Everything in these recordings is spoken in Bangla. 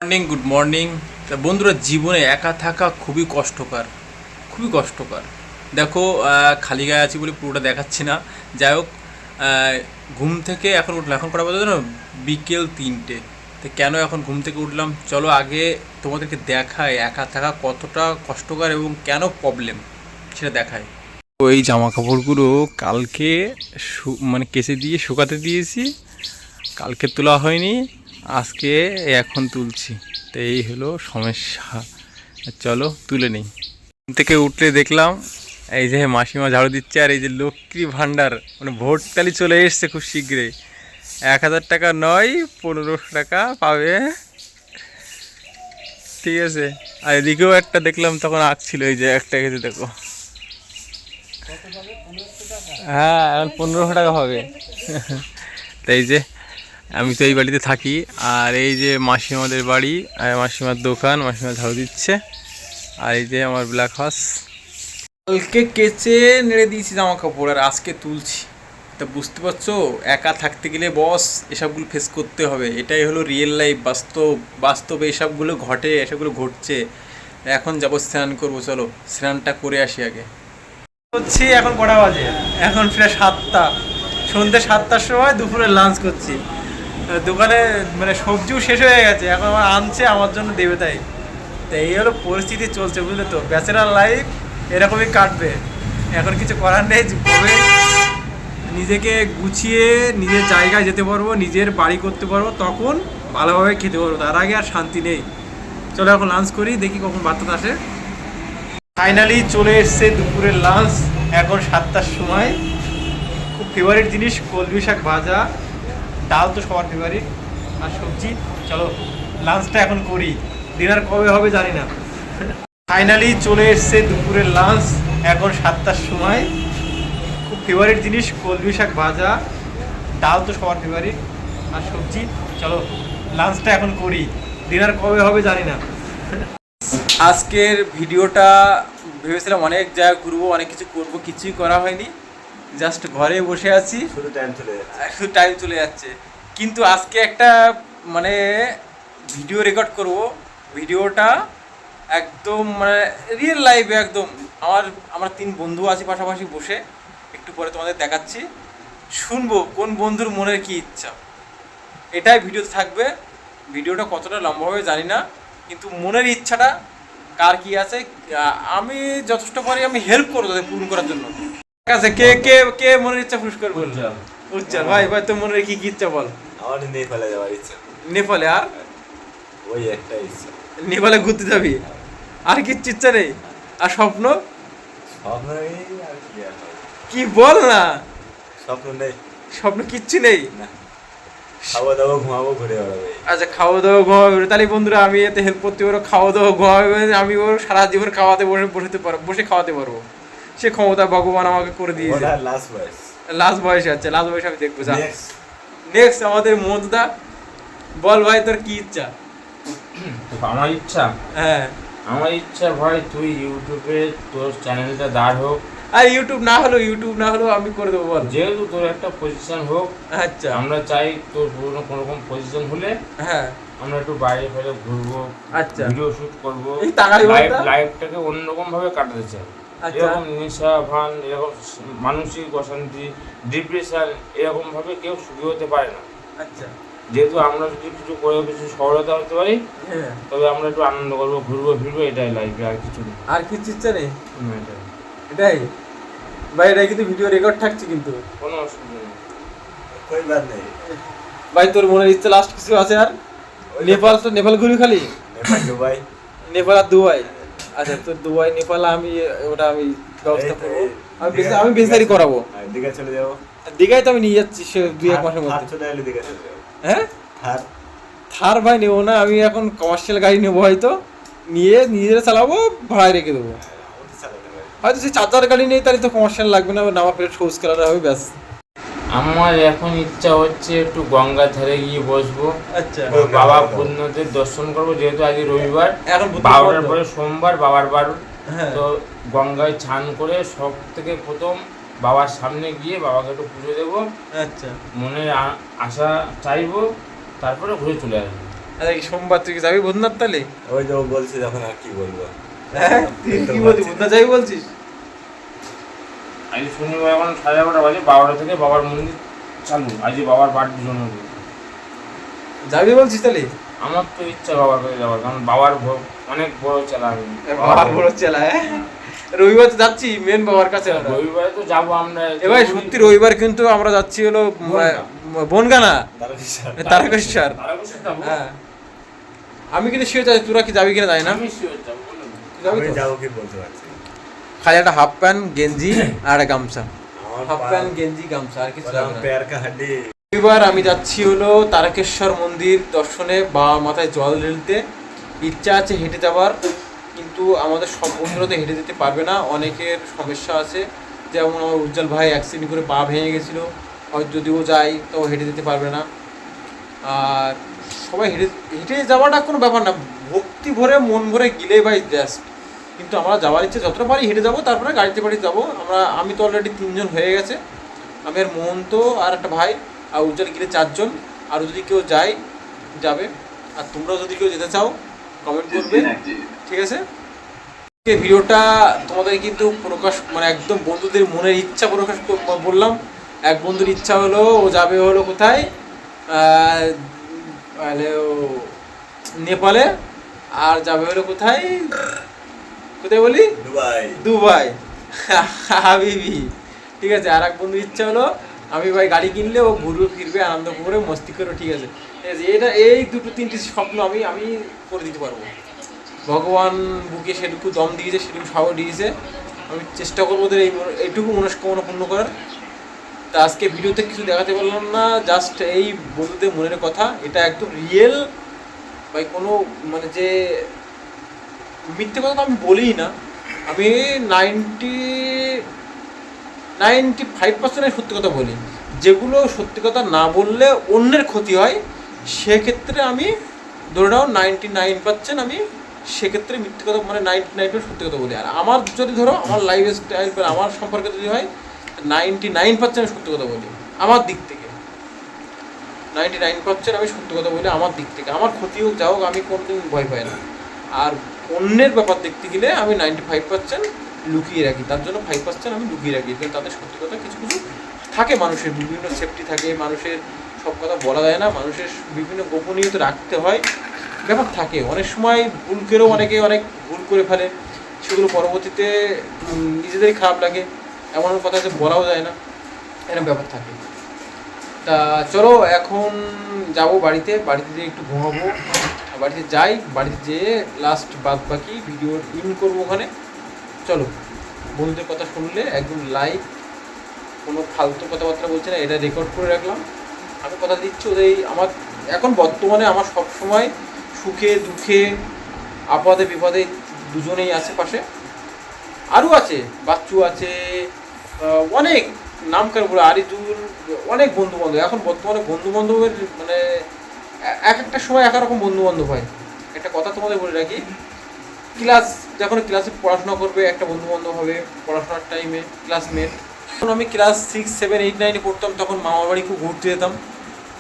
Morning, good morning. তা বন্ধুরা, জীবনে একা থাকা খুবই কষ্টকর, খুবই কষ্টকর। দেখো, খালি গায়ে আছি বলে পুরোটা দেখাচ্ছি না। যাই হোক, ঘুম থেকে এখন উঠলাম, এখন কটা বাজে না, বিকেল 3টে। তো কেন এখন ঘুম থেকে উঠলাম, চলো আগে তোমাদেরকে দেখায় একা থাকা কতটা কষ্টকর এবং কেন প্রবলেম সেটা দেখায়। ওই জামা কাপড়গুলো কালকে মানে কেচে দিয়ে শুকাতে দিয়েছি, কালকে তোলা হয়নি, আজকে এখন তুলছি। তো এই হলো সমস্যা। চলো তুলে নিই। ঘুম থেকে উঠলে দেখলাম এই যে মাসিমা ঝাড়ু দিচ্ছে, আর এই যে লক্ষ্মী ভাণ্ডার মানে ভোটকালি চলে এসছে খুব শীঘ্রই। 1000 টাকা নয়, 1500 টাকা পাবে, ঠিক আছে। আর এদিকেও একটা দেখলাম তখন আঁকছিল, এই যে একটা এসে দেখো। হ্যাঁ, এখন 1500 টাকা হবে। তো এই যে আমি তো এই বাড়িতে থাকি, আর এই যে মাসিমাদের বাড়ি, আর মাসিমার দোকান, মাসিমা ঝাড়ু দিচ্ছে। আর এই যে আমার ব্ল্যাক হাউস, কালকে কেচে নেড়ে দিয়েছি জামা কাপড়, আর আজকে তুলছি। তা বুঝতে পারছো, একা থাকতে গেলে বস এসবগুলো ফেস করতে হবে। এটাই হলো রিয়েল লাইফ, বাস্তবে এসবগুলো ঘটে, এসবগুলো ঘটছে। এখন যাবো স্নান করবো, চলো স্নানটা করে আসি আগে। করছি এখন কটা বাজে, এখন প্রায় 7টা, সন্ধ্যে 7টার সময় দুপুরে লাঞ্চ করছি। দোকানে মানে সবজিও শেষ হয়ে গেছে, এখন আমার আনছে আমার জন্য দেবে, তাই তো এই হলো পরিস্থিতি চলছে, বুঝলে তো। ব্যাচেলার লাইফ এরকমই কাটবে, এখন কিছু করার নেই। কবে নিজেকে গুছিয়ে নিজের জায়গায় যেতে পারবো, নিজের বাড়ি করতে পারবো, তখন ভালোভাবে খেতে পারবো, তার আগে আর শান্তি নেই। চলো এখন লাঞ্চ করি, দেখি কখন বার্তা আসে। ফাইনালি চলে এসছে দুপুরের লাঞ্চ, এখন 7টার সময়। খুব ফেভারিট জিনিস কলমি শাক ভাজা, ডাল তো সবার ফেভারিট, আর সবজি। চলো লাঞ্চটা এখন করি, ডিনার কবে হবে জানি না। ফাইনালি চলে এসছে দুপুরের লাঞ্চ, এখন 7টার সময়। খুব ফেভারিট জিনিস কলমি শাক ভাজা, ডাল তো সবার ফেভারিট, আর সবজি। চলো লাঞ্চটা এখন করি, ডিনার কবে হবে জানি না। আজকের ভিডিওটা ভেবেছিলাম অনেক জায়গায় ঘুরবো, অনেক কিছু করবো, কিছুই করা হয়নি। জাস্ট ঘরে বসে আছি, শুধু টাইম চলে যাচ্ছে। কিন্তু আজকে একটা মানে ভিডিও রেকর্ড করব, ভিডিওটা একদম মানে রিয়েল লাইফে একদম। আমার 3 বন্ধু আছে পাশাপাশি বসে, একটু পরে তোমাদের দেখাচ্ছি, শুনবো কোন বন্ধুর মনের কি ইচ্ছা। এটাই ভিডিওতে থাকবে। ভিডিওটা কতটা লম্বা হবে জানি না, কিন্তু মনের ইচ্ছাটা কার কি আছে, আমি যথেষ্ট পারি আমি হেল্প করবো তাদের পূরণ করার জন্য। ঠিক আছে, কে কে কে মনের ইচ্ছা পুরস্কার বলছে? উজ্জ্বল ভাই, ভাই তোর মনের কি কি ইচ্ছা বল। আমার নেপালে যাওয়ার ইচ্ছা। নেপালে? আর ওই একটা ইচ্ছা। নেপালে ঘুরতে যাবি? আর কিচ্ছু ইচ্ছা নেই? আর স্বপ্ন? স্বপ্ন নেই, আর কি আর হবে? কি বল না, স্বপ্ন নেই, স্বপ্ন কিচ্ছু নেই? না। খাওয়া দাওয়া ঘুমাবো, ঘুরে বেড়াবে। আচ্ছা, খাওয়া দাওয়া ঘুমাবে, তাহলে বন্ধুরা আমি এতে হেল্প করতে পারবো। খাওয়া দাওয়া ঘুমাবে, আমি ওর সারা জীবন খাওয়াতে বসতে পারবো, বসে খাওয়াতে পারবো। সে ক্ষমতা ভগবান আমাকে করে দিয়েছে। লাস্ট বয়স, লাস্ট বয়সে আছে, লাস্ট বয়সে আমি দেখবো। যা নেক্সট আমাদের মমতা, বল ভাই তোর কি ইচ্ছা? আমার ইচ্ছা, হ্যাঁ আমার ইচ্ছা ভাই তুই ইউটিউবে তোর চ্যানেলটা দাঁড় হোক। আর ইউটিউব না হলেও আমি করে দেবো, বল। যেহেতু তোর একটা পজিশন হোক, আচ্ছা আমরা চাই তোর পুরোনো কোনো রকম পজিশন হলে হ্যাঁ আমরা একটু বাইরে ফেলে ঘুরবো, আচ্ছা ভিডিও শুট করবো, এই তাকালি বলটা? লাইফটাকে অন্যরকম ভাবে কাটাতে চাই। আচ্ছা এরকম নেশা ভান, এরকম মানসিক অশান্তি, ডিপ্রেশন, এরকম ভাবে কেউ সুখী হতে পারে না। আচ্ছা যেহেতু আমরা যদি কিছু করে কিছু সফলতা হতে পারি, হ্যাঁ, তবে আমরা একটু আনন্দ করবো, ঘুরবো ফিরবো, এটাই লাইফে, আর কিছু নেই। আর কিছু ইচ্ছা নেই? এটাই। এটাই ভাই, এটাই কিন্তু ভিডিও রেকর্ড থাকছে কিন্তু। কোনো অসুবিধা নেই। কই বাদ নেই। ভাই তোর মনের ইচ্ছা লাস্ট কিছু আছে আর? নেপাল, তো নেপাল ঘুরি খালি? নেপাল, দুবাই। নেপাল আর দুবাই? আচ্ছা, তো দুবাই নেপাল আমি ওটা আমি ব্যবস্থা করবো, আমি বিস্তারিত করাবো। দীঘা চলে যাবো। দীঘায় তো আমি নিয়ে যাচ্ছি সে 2-1 মাসের মধ্যে। চলে এলে দীঘা চলে যাবো। হ্যাঁ, থার থার ভাই নেবো না, আমি এখন কমার্শিয়াল গাড়ি নেবো, হয়তো নিয়ে নিজেরা চালাবো, ভাড়ায় রেখে দেবো। চালাতে পারি। হয়তো সে 4 গাড়ি নেই, তাহলে তো কমার্শিয়াল লাগবে না, নামা প্লেট সবুজ কালার হবে, ব্যাস। আমার এখন ইচ্ছা হচ্ছে একটু গঙ্গার ধারে গিয়ে বসবো, আচ্ছা বাবা ভূতনাথের দর্শন করবো, যেহেতু আজ রবিবার, এখন 12টার পরে সোমবার বাবার বার। হ্যাঁ তো গঙ্গায় স্নান করে সব থেকে প্রথম বাবার সামনে গিয়ে বাবাকে একটু পুজো দেবো, আচ্ছা মনের আশা চাইবো, তারপরে ঘুরে চলে আসবো। আরে সোমবার তুই কি যাবি ভূতনাথ তাহলে? ওই যে ও বলছে যখন আর কি বলবো। হ্যাঁ তুই কি বলছিস, ভূতনাথ যাবি বলছিস? আজ শনিবার এখন 11:30 বাজে, 12টা থেকে বাবার মন্দির চালু। আজ বাবার বাড়ির জন্মদিন। যাবি বলছিস তাহলে? আমার তো ইচ্ছা বাবার কাছে যাওয়ার, কারণ বাবার অনেক বড় চেলা আমি। বাবার বড় চেলা, হ্যাঁ? রবিবার তো যাচ্ছি মেন বাবার কাছে আমরা। রবিবারে তো যাবো আমরা। এবার সত্যি রবিবার কিন্তু আমরা যাচ্ছি হলো বনগানা, তারকেশ্বর। তারকেশ্বর। তারকেশ্বর যাবো। হ্যাঁ আমি কিন্তু শিওর যাচ্ছি, তোরা কি যাবি কিনা জানি না। আমি sure যাবো, বলুন। তুই যাবি আমি তো? যাবো কি বলতে পারছি না। খালি একটা হাফ প্যান্ট গেঞ্জি আর একটা গামছা, আমার হাফ প্যান্ট গেঞ্জি গামছা, আর কিছু লাগবে না। पैर का हड्डी। এবার আমি যাচ্ছি হলো তারকেশ্বর মন্দির দর্শনে বা মাথায় জল ঢেলতে। ইচ্ছা আছে হেঁটে যাওয়ার, কিন্তু আমাদের সব বন্ধুরা তো হেঁটে যেতে পারবে না, অনেকের সমস্যা আছে। যেমন আমার উজ্জ্বল ভাই অ্যাক্সিডেন্ট করে পা ভেঙে গেছিলো, হয়তো যদিও যাই তো হেঁটে যেতে পারবে না। আর সবাই হেঁটে হেঁটে যাওয়াটা কোনো ব্যাপার না, ভক্তি ভরে মন ভরে গেলেই ভাই জাস্ট। কিন্তু আমরা যাওয়ার ইচ্ছে যতটা পারি হেঁটে যাবো, তারপরে গাড়িতে বাড়ি যাবো। আমি তো অলরেডি 3 জন হয়ে গেছে, আমি আর মোহন্ত আর একটা ভাই আর উজ্জ্বল গেলে 4 জন। আরও যদি কেউ যায় যাবে, আর তোমরাও যদি কেউ যেতে চাও কমেন্ট করবে, ঠিক আছে? এই ভিডিওটা তোমাদের কিন্তু প্রকাশ মানে একদম বন্ধুদের মনের ইচ্ছা প্রকাশ বললাম। এক বন্ধুর ইচ্ছা হলো ও যাবে হলো কোথায়, নেপালে, আর যাবে হলো কোথায় কোথায় বলি, दुबई। দুবাই হাবিবি, ঠিক আছে? আর এক বন্ধুর ইচ্ছা হলো আমি ভাই গাড়ি কিনলে ও ঘুরবে ফিরবে আনন্দ করে মস্তি করে, ঠিক আছে? ঠিক আছে, এটা এই দুটো তিনটি স্বপ্ন আমি আমি করে দিতে পারবো। ভগবান বুকে সেটুকু দম দিয়েছে, সেটুকু সাহস দিয়েছে, আমি চেষ্টা করবো ওদের এইটুকু মনস্কামনা পূর্ণ করার। তা আজকে ভিডিওতে কিছু দেখাতে পারলাম না, জাস্ট এই বন্ধুদের মনের কথা, এটা একদম রিয়েল ভাই। কোনো মানে যে মিথ্যে কথা তো আমি বলিই না, আমি 95% সত্যি কথা বলি। যেগুলো সত্যি কথা না বললে অন্যের ক্ষতি হয়, সেক্ষেত্রে আমি ধরে নাও 99% আমি সেক্ষেত্রে মিথ্যে কথা মানে 99% সত্যি কথা বলি। আর আমার যদি ধরো আমার লাইফ স্টাইল বা আমার সম্পর্কে যদি হয় 99% সত্যি কথা বলি আমার দিক থেকে। 99% আমি সত্যি কথা বলি আমার দিক থেকে, আমার ক্ষতি হোক যা হোক আমি কোনোদিন ভয় পাই না। আর অন্যের ব্যাপার দেখতে গেলে আমি 95% লুকিয়ে রাখি, তার জন্য 5% আমি লুকিয়ে রাখি। কিন্তু তাদের সত্যি কথা কিছু কিছু থাকে, মানুষের বিভিন্ন সেফটি থাকে, মানুষের সব কথা বলা যায় না, মানুষের বিভিন্ন গোপনীয়তা রাখতে হয়, ব্যাপার থাকে। অনেক সময় ভুল করেও অনেকে অনেক ভুল করে ফেলে, সেগুলো পরবর্তীতে নিজেদেরই খারাপ লাগে, এমন কথা যে বলাও যায় না, এরকম ব্যাপার থাকে। তা চলো এখন যাব বাড়িতে, বাড়িতে যেয়ে একটু ঘুমাবো, বাড়িতে যাই, বাড়িতে যেয়ে লাস্ট বাদ বাকি ভিডিও ইন করবো ওখানে। চলো, বন্ধুদের কথা শুনলে একদম লাইভ, কোনো ফালতু কথাবার্তা বলছে না, এটা রেকর্ড করে রাখলাম। আমি কথা দিচ্ছি ওদের আমার এখন বর্তমানে আমার সব সময় সুখে দুঃখে আপদে বিপদে দুজনেই আছে পাশে, আরও আছে, বাচ্চু আছে, অনেক নাম করে বলে আরিজুল, অনেক বন্ধু বান্ধব। এখন বর্তমানে বন্ধু বান্ধবের মানে এক একটা সময় এক রকম বন্ধু বান্ধব হয়। একটা কথা তোমাদের বলে রাখি, যখন ক্লাসে পড়াশোনা করবে একটা বন্ধু বান্ধব হবে, পড়াশোনার টাইমে ক্লাসমেট। যখন আমি ক্লাস 6, 7, 8, 9 পড়তাম তখন মামার বাড়ি খুব ঘুরতে যেতাম,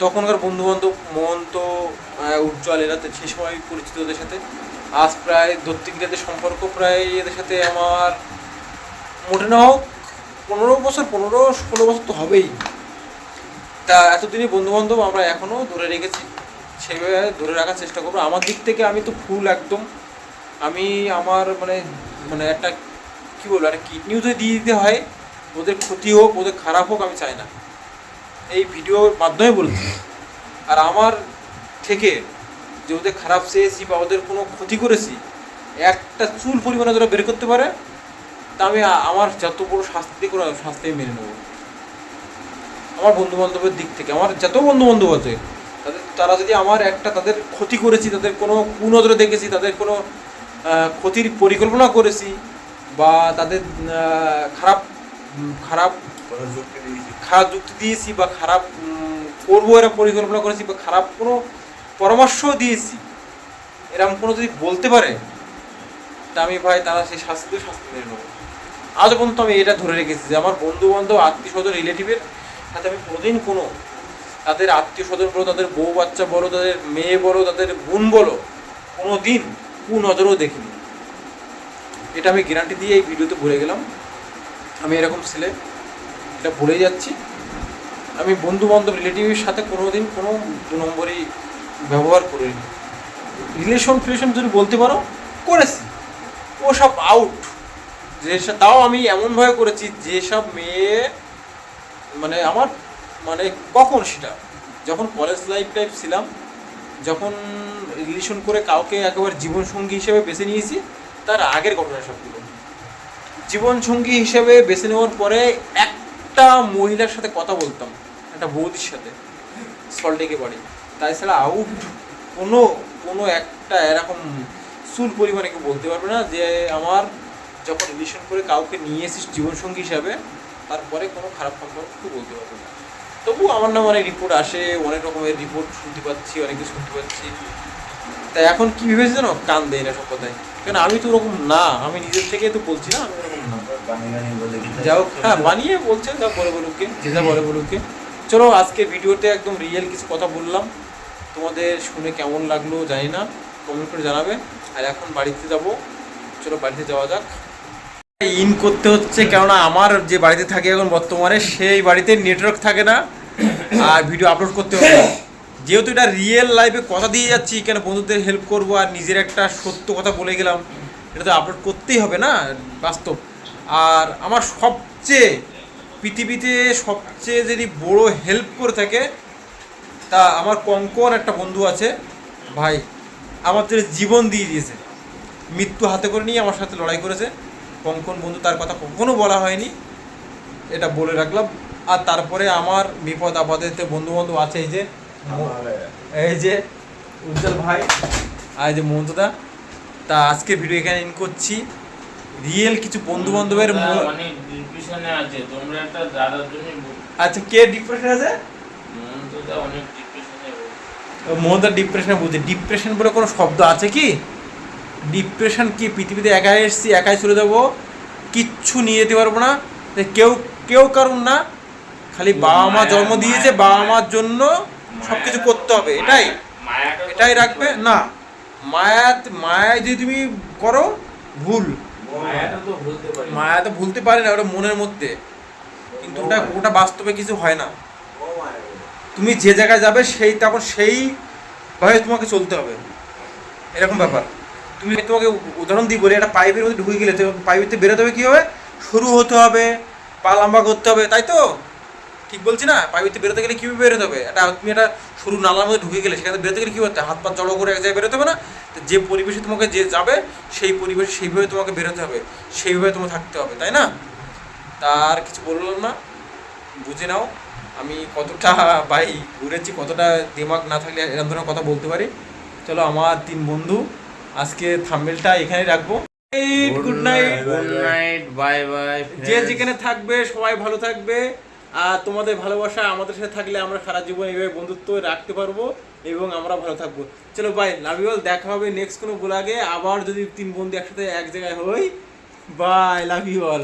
তখনকার বন্ধু বান্ধব মোহন্ত উজ্জ্বল এরা তো সেই সময় পরিচিত ওদের সাথে। আজ প্রায় ধরতে গেলে এদের সম্পর্ক প্রায় এদের সাথে আমার মোটে না হোক 15 বছর 15-16 বছর তো হবেই। তা এতদিনই বন্ধুবান্ধব আমরা এখনও ধরে রেখেছি, সেইভাবে ধরে রাখার চেষ্টা করবো। আমার দিক থেকে আমি তো ফুল একদম, আমি আমার মানে মানে একটা কী বলবো, একটা কিডনিও যদি দিয়ে দিতে হয়, ওদের ক্ষতি হোক ওদের খারাপ হোক আমি চাই না, এই ভিডিওর মাধ্যমে বলছি। আর আমার থেকে যে ওদের খারাপ চেয়েছি বা ওদের কোনো ক্ষতি করেছি, একটা চুল পরিমাণে যারা বের করতে পারে, তা আমি আমার যত বড় শাস্তি করে শাস্তি মেনে নেবো। আমার বন্ধুবান্ধবের দিক থেকে আমার যত বন্ধুবান্ধব আছে তারা যদি আমার একটা তাদের ক্ষতি করেছি, তাদের কোনো কুনজরে দেখেছি, তাদের কোনো ক্ষতির পরিকল্পনা করেছি, বা তাদের খারাপ খারাপ খারাপ যুক্তি দিয়েছি, বা খারাপ করবো এরা পরিকল্পনা করেছি, বা খারাপ কোনো পরামর্শও দিয়েছি, এরকম কোনো যদি বলতে পারে, তা আমি ভাই তারা সেই শাস্তি মেনে নেবো। আজ পর্যন্ত আমি এটা ধরে রেখেছি যে আমার বন্ধু বান্ধব আত্মীয় স্বজন রিলেটিভের সাথে আমি কোনোদিন কোনো তাদের আত্মীয় স্বজন বলো, তাদের বউ বাচ্চা বলো, তাদের মেয়ে বলো, তাদের বোন বলো, কোনো দিন কুনজরেও দেখিনি। এটা আমি গ্যারান্টি দিয়ে এই ভিডিওতে বলে গেলাম। আমি এরকম ছেলে, এটা বলে যাচ্ছি। আমি বন্ধু বান্ধব রিলেটিভের সাথে কোনো দিন কোনো 2 নম্বরই ব্যবহার করিনি। রিলেশন যদি বলতে পারো করেছি, ও সব আউট। যেসব তাও আমি এমনভাবে করেছি যেসব মেয়ে মানে আমার মানে কখন সেটা যখন কলেজ লাইফ ছিলাম, যখন রিলেশন করে কাউকে একেবারে জীবনসঙ্গী হিসেবে বেছে নিয়েছি, তার আগের ঘটনা সবগুলো। জীবনসঙ্গী হিসেবে বেছে নেওয়ার পরে একটা মহিলার সাথে কথা বলতাম, একটা বৌদির সাথে, সল্টলেকে বাড়ি। তাই ছাড়া আউট কোনো একটা এরকম চুল পরিমাণে কেউ বলতে পারবে না যে আমার যখন রিলেশন করে কাউকে নিয়ে এসেছিস জীবনসঙ্গী হিসাবে তারপরে কোনো খারাপ সম্পর্ক কেউ বলতে পারবে না। তবুও আমার নাম অনেক রিপোর্ট আসে, অনেক রকমের রিপোর্ট শুনতে পাচ্ছি, অনেক কিছু শুনতে পাচ্ছি। তাই এখন কী ভেবেছে জানো, কান দেয় না সব কথায়, কেন আমি তো ওরকম না, আমি নিজের থেকে তো বলছি না আমি ওরকম না। যাও হ্যাঁ বানিয়ে বলছে, যা বলে বলুকে, যে যা বলে বলুকে। চলো আজকে ভিডিওতে একদম রিয়েল কিছু কথা বললাম, তোমাদের শুনে কেমন লাগলো জানি না, কমেন্ট করে জানাবে। আর এখন বাড়িতে যাব, চলো বাড়িতে যাওয়া যাক। ইন করতে হচ্ছে, কেননা আমার যে বাড়িতে থাকে এখন বর্তমানে সেই বাড়িতে নেটওয়ার্ক থাকে না, আর ভিডিও আপলোড করতে হবে। যেহেতু এটা রিয়েল লাইফে কথা দিয়ে যাচ্ছি, কেন বন্ধুদের হেল্প করবো আর নিজের একটা সত্য কথা বলে গেলাম, এটা তো আপলোড করতেই হবে না, বাস্তব। আর আমার পৃথিবীতে সবচেয়ে যদি বড় হেল্প করে থাকে তা আমার কঙ্কন একটা বন্ধু আছে ভাই, আমার জন্য জীবন দিয়ে দিয়েছে, মৃত্যু হাতে করে নিয়ে আমার সাথে লড়াই করেছে। কঙ্কন বন্ধু, তার কথা কখনো বলা হয়নি, এটা বলে রাখলাম। আর তারপরে আমার বিপদ আপদেতে বন্ধু বান্ধব আছে, এই যে উজ্জ্বল ভাই আর এই যে মন্তদা। তা আজকে ভিডিও এখানে ইন করছি। রিয়েল কিছু বন্ধু বান্ধবের অনেক ডিপ্রেশনে আছে, তোমরা একটা দাদার জন্য। আচ্ছা, কে ডিপ্রেশনে আছে? মন্তদা অনেক ডিপ্রেশনে। মন্তদা ডিপ্রেশনে বুঝে, ডিপ্রেশন বলে কোনো শব্দ আছে কি? ডিপ্রেশন কি? পৃথিবীতে একাই এসেছি, একাই চলে যাবো, কিচ্ছু নিয়ে যেতে পারবো না, কেউ কারণ না, খালি বাবা মা জন্ম দিয়েছে, বাবা মার জন্য সব কিছু করতে হবে, এটাই রাখবে না। মায়া যদি তুমি করো ভুল, মায়া তো ভুলতে পারে না, ওটা মনের মধ্যে, কিন্তু ওটা বাস্তবে কিছু হয় না। তুমি যে জায়গায় যাবে তখন সেইভাবে তোমাকে চলতে হবে, এরকম ব্যাপার। তুমি তোমাকে উদাহরণ দিই বলি, একটা পাইপের মধ্যে ঢুকে গেলে পাইপের বেরোতে হবে কী হবে? শুরু হতে হবে, পা লম্বা করতে হবে, তাই তো? ঠিক বলছি না? পাইপের বেরোতে গেলে কীভাবে বেরোতে হবে? তুমি একটা সরু নালার মধ্যে ঢুকে গেলে সেখানে বেরোতে গেলে কী হচ্ছে? হাত পা জড়ো করে এক জায়গায় বেরোতে হবে না? তো যে পরিবেশে তোমাকে যে যাবে সেই পরিবেশে সেইভাবে তোমাকে বেরোতে হবে, সেইভাবে তোমাকে থাকতে হবে, তাই না? তার কিছু বললাম না, বুঝে নাও আমি কতটা ভাই ঘুরেছি, কতটা দিমাগ না থাকলে এরকম ধরনের কথা বলতে পারি। চলো আমার 3 বন্ধু, আজকে থাম্বনেলটা এখানেই রাখবো। Good night, bye bye. যে যেখানে থাকবে সবাই ভালো থাকবে, আর তোমাদের ভালোবাসা আমাদের সাথে থাকলে আমরা সারা জীবন এইভাবে বন্ধুত্ব রাখতে পারবো এবং আমরা ভালো থাকবো। চলো বাই, লাভ ইউ অল, দেখা হবে নেক্সট কোনো ব্লগে, আবার যদি 3 বন্ধু একসাথে এক জায়গায় হই। Bye, love you all.